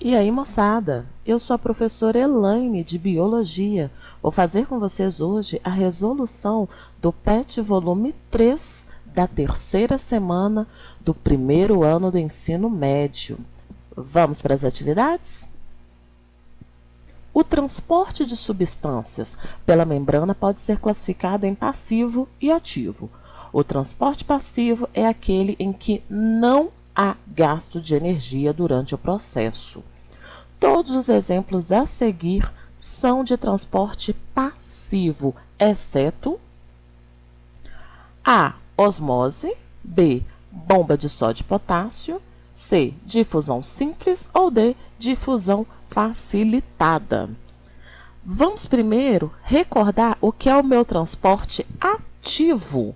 E aí, moçada, eu sou a professora Elaine de Biologia. Vou fazer com vocês hoje a resolução do PET volume 3 da terceira semana do primeiro ano do ensino médio. Vamos para as atividades? O transporte de substâncias pela membrana pode ser classificado em passivo e ativo. O transporte passivo é aquele em que não há gasto de energia durante o processo. Todos os exemplos a seguir são de transporte passivo, exceto A. Osmose, B. Bomba de sódio e potássio, C. Difusão simples ou D. Difusão facilitada. Vamos primeiro recordar o que é o meu transporte ativo.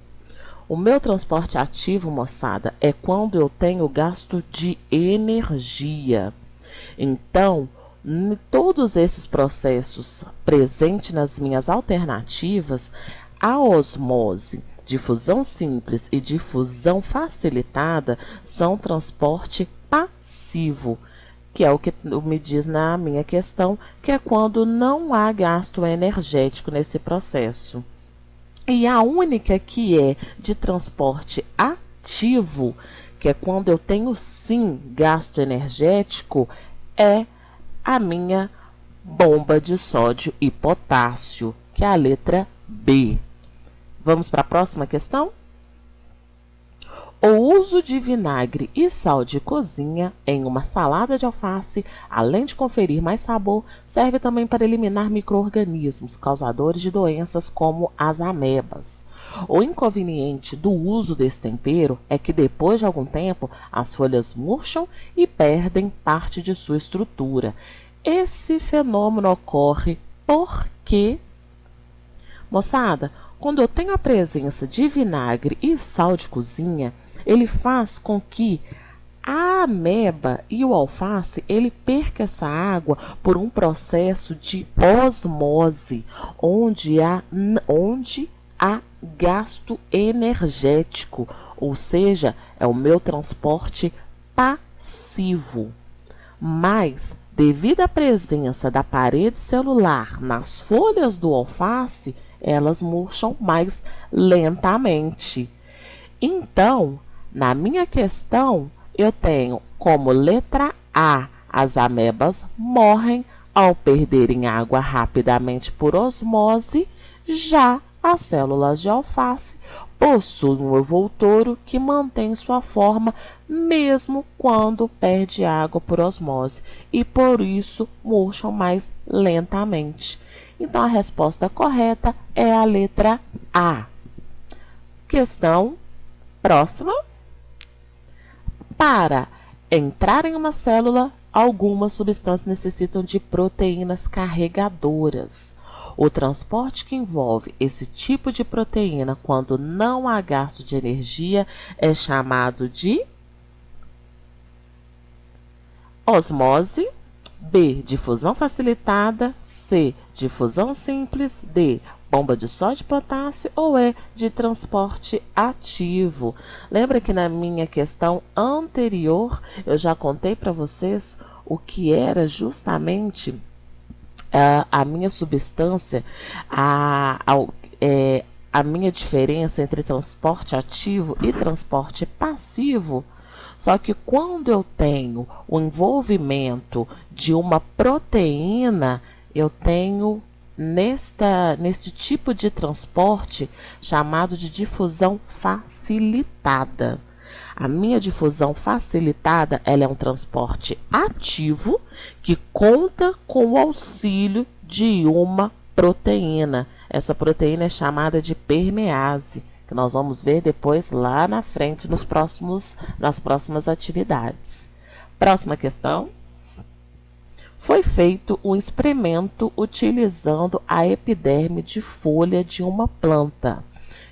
O meu transporte ativo, moçada, é quando eu tenho gasto de energia. Então, em todos esses processos presentes nas minhas alternativas, a osmose, difusão simples e difusão facilitada são transporte passivo, que é o que me diz na minha questão, que é quando não há gasto energético nesse processo. E a única que é de transporte ativo, que é quando eu tenho sim gasto energético, é a minha bomba de sódio e potássio, que é a letra B. Vamos para a próxima questão? O uso de vinagre e sal de cozinha em uma salada de alface, além de conferir mais sabor, serve também para eliminar micro-organismos causadores de doenças como as amebas. O inconveniente do uso desse tempero é que depois de algum tempo as folhas murcham e perdem parte de sua estrutura. Esse fenômeno ocorre porque, moçada, quando eu tenho a presença de vinagre e sal de cozinha, ele faz com que a ameba e o alface ele perca essa água por um processo de osmose, onde há gasto energético, ou seja, é o meu transporte passivo. Mas, devido à presença da parede celular nas folhas do alface, elas murcham mais lentamente. Então, na minha questão, eu tenho como letra A, as amebas morrem ao perderem água rapidamente por osmose, já as células de alface possuem um envoltório que mantém sua forma mesmo quando perde água por osmose e por isso murcham mais lentamente. Então, a resposta correta é a letra A. Questão próxima. Para entrar em uma célula, algumas substâncias necessitam de proteínas carregadoras. O transporte que envolve esse tipo de proteína quando não há gasto de energia é chamado de osmose, B, difusão facilitada, C, difusão simples, D, bomba de sódio e potássio ou E, de transporte ativo. Lembra que na minha questão anterior eu já contei para vocês o que era justamente a minha substância, a minha diferença entre transporte ativo e transporte passivo? Só que quando eu tenho o envolvimento de uma proteína, eu tenho neste tipo de transporte chamado de difusão facilitada. A minha difusão facilitada ela é um transporte ativo que conta com o auxílio de uma proteína. Essa proteína é chamada de permease, que nós vamos ver depois lá na frente nas próximas atividades. Próxima questão. Foi feito um experimento utilizando a epiderme de folha de uma planta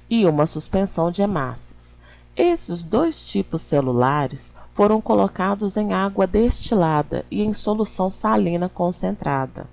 e uma suspensão de hemácias. Esses dois tipos celulares foram colocados em água destilada e em solução salina concentrada.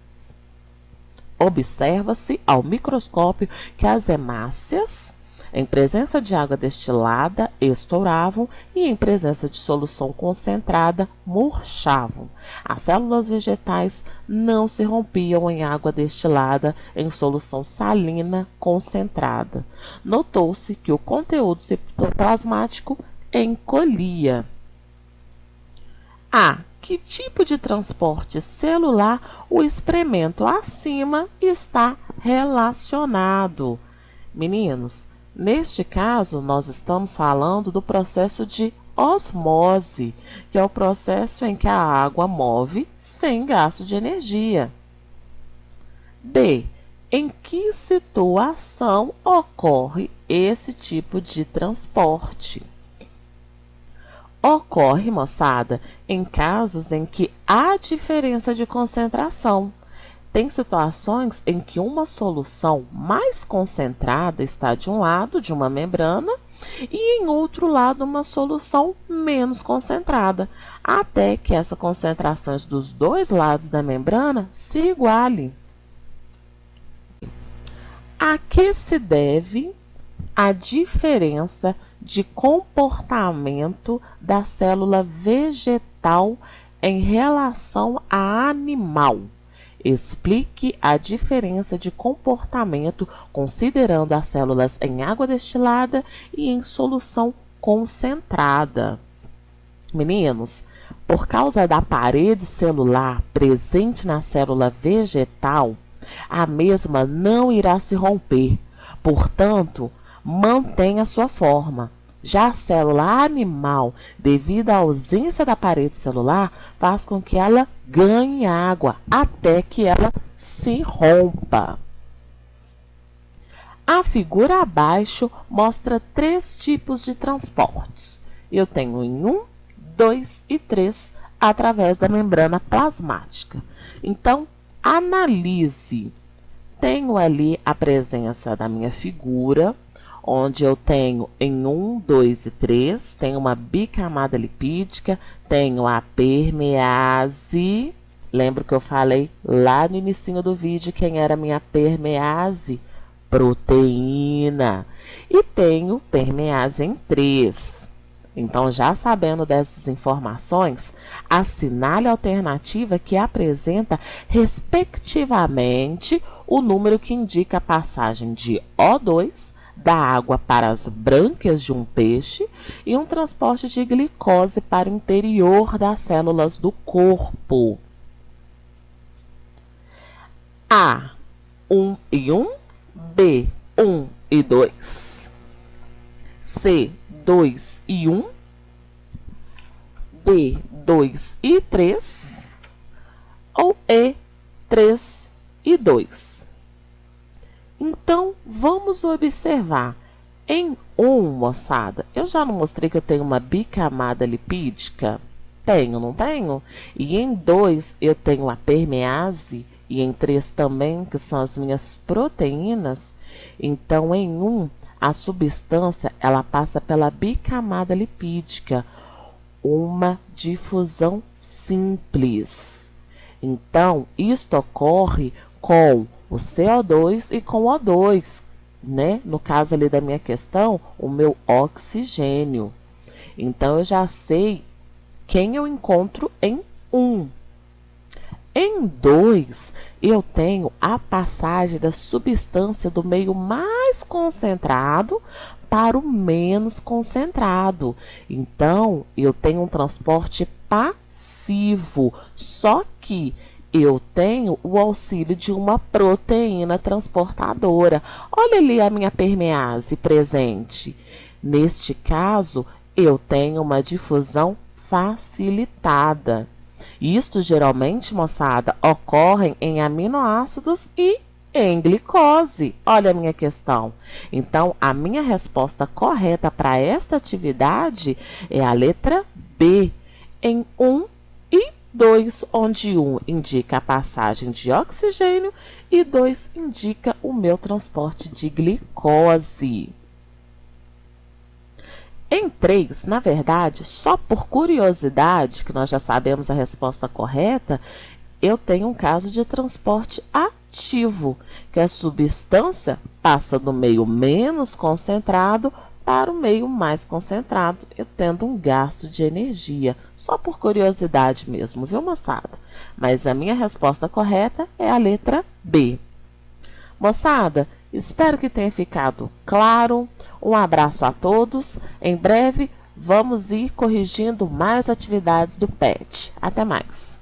Observa-se ao microscópio que as hemácias Em presença de água destilada, estouravam e em presença de solução concentrada, murchavam. As células vegetais não se rompiam em água destilada em solução salina concentrada. Notou-se que o conteúdo citoplasmático encolhia. A que tipo de transporte celular o experimento acima está relacionado? Meninos, neste caso, nós estamos falando do processo de osmose, que é o processo em que a água move sem gasto de energia. B. Em que situação ocorre esse tipo de transporte? Ocorre, moçada, em casos em que há diferença de concentração. Tem situações em que uma solução mais concentrada está de um lado de uma membrana e em outro lado uma solução menos concentrada, até que essas concentrações dos dois lados da membrana se igualem. A que se deve a diferença de comportamento da célula vegetal em relação à animal? Explique a diferença de comportamento considerando as células em água destilada e em solução concentrada. Meninos, por causa da parede celular presente na célula vegetal, a mesma não irá se romper, portanto, mantém a sua forma. Já a célula animal, devido à ausência da parede celular, faz com que ela ganhe água até que ela se rompa. A figura abaixo mostra 3 tipos de transportes. Eu tenho em 1, 2 e 3 através da membrana plasmática. Então, analise. Tenho ali a presença da minha figura, onde eu tenho em 1, 2 e 3, tenho uma bicamada lipídica, tenho a permease. Lembro que eu falei lá no inicinho do vídeo quem era a minha permease? Proteína. E tenho permease em 3. Então, já sabendo dessas informações, assinale a alternativa que apresenta, respectivamente, o número que indica a passagem de O2 da água para as brânquias de um peixe e um transporte de glicose para o interior das células do corpo. A, 1 e 1, B, 1 e 2, C, 2 e 1, D, 2 e 3, ou E, 3 e 2. Então, vamos observar. Em 1, moçada, eu já não mostrei que eu tenho uma bicamada lipídica? Tenho, não tenho? E em 2, eu tenho a permease, e em 3 também, que são as minhas proteínas. Então, em 1, a substância ela passa pela bicamada lipídica, uma difusão simples. Então, isto ocorre com o CO2 e com o O2, né? No caso ali da minha questão, o meu oxigênio. Então, eu já sei quem eu encontro em 1. Em 2, eu tenho a passagem da substância do meio mais concentrado para o menos concentrado. Então, eu tenho um transporte passivo, só que eu tenho o auxílio de uma proteína transportadora. Olha ali a minha permease presente. Neste caso, eu tenho uma difusão facilitada. Isto geralmente, moçada, ocorre em aminoácidos e em glicose. Olha a minha questão. Então, a minha resposta correta para esta atividade é a letra B, em 1 e 2, onde 1 indica a passagem de oxigênio e 2 indica o meu transporte de glicose. Em 3, na verdade, só por curiosidade, que nós já sabemos a resposta correta, eu tenho um caso de transporte ativo, que a substância passa do meio menos concentrado para o meio mais concentrado, eu tendo um gasto de energia, só por curiosidade mesmo, viu, moçada? Mas a minha resposta correta é a letra B. Moçada, espero que tenha ficado claro. Um abraço a todos. Em breve, vamos ir corrigindo mais atividades do PET. Até mais!